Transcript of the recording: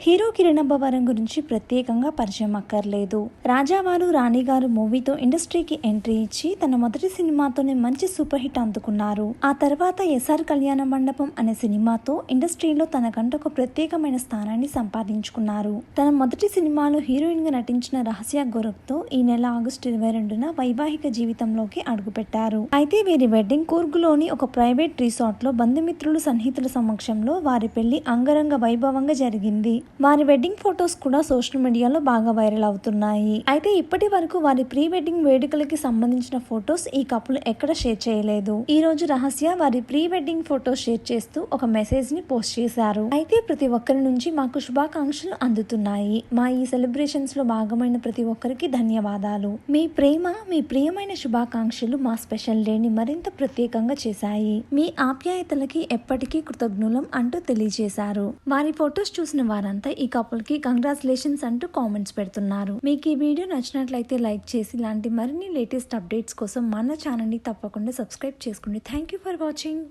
Hero Kiran Abbavaram గురించి ప్రత్యేకంగా పరిచయం అక్కర్లేదు. రాజావారు రాణిగారు మూవీతో ఇండస్ట్రీకి ఎంట్రీ ఇచ్చి తన మొదటి సినిమాతోనే మంచి సూపర్ హిట్ అందుకున్నారు. ఆ తర్వాత ఎస్ఆర్ కళ్యాణ మండపం అనే సినిమాతో ఇండస్ట్రీలో తనకంటూ ఒక ప్రత్యేకమైన స్థానాన్ని సంపాదించుకున్నారు. తన మొదటి సినిమాలో హీరోయిన్ గా నటించిన రహస్య గోరఖ్తో ఈ నెల ఆగస్టు 22న వైవాహిక జీవితంలోకి అడుగుపెట్టారు. అయితే వీరి వెడ్డింగ్ కూర్గులోని ఒక ప్రైవేట్ రిసార్ట్ లో బంధుమిత్రులు సన్నిహితుల సమక్షంలో వారి పెళ్లి అంగరంగ వైభవంగా జరిగింది. వారి వెడ్డింగ్ ఫొటోస్ కూడా సోషల్ మీడియాలో బాగా వైరల్ అవుతున్నాయి. అయితే ఇప్పటి వరకు వారి ప్రీ వెడ్డింగ్ వేడుకలకి సంబంధించిన ఫొటోస్ ఈ కపుల్ ఎక్కడ షేర్ చేయలేదు. ఈ రోజు రహస్య వారి ప్రీ వెడ్డింగ్ ఫొటోస్ షేర్ చేస్తూ ఒక మెసేజ్ ని పోస్ట్ చేశారు. అయితే ప్రతి ఒక్కరి నుంచి మాకు శుభాకాంక్షలు అందుతున్నాయి. మా ఈ సెలబ్రేషన్స్ లో భాగమైన ప్రతి ఒక్కరికి ధన్యవాదాలు. మీ ప్రేమ, మీ ప్రియమైన శుభాకాంక్షలు మా స్పెషల్ డే ని మరింత ప్రత్యేకంగా చేశాయి. మీ ఆప్యాయతలకి ఎప్పటికీ కృతజ్ఞులం అంటూ తెలియజేశారు. వారి ఫొటోస్ చూసిన వారంతా ఈ కపుల్ కి కంగ్రాచులేషన్స్ అంటూ కామెంట్స్ పెడుతున్నారు. మీకు ఈ వీడియో నచ్చినట్లయితే లైక్ చేసి ఇలాంటి మరిన్ని లేటెస్ట్ అప్డేట్స్ కోసం మన ఛానల్ ని తప్పకుండా సబ్స్క్రైబ్ చేసుకోండి. Thank you for watching.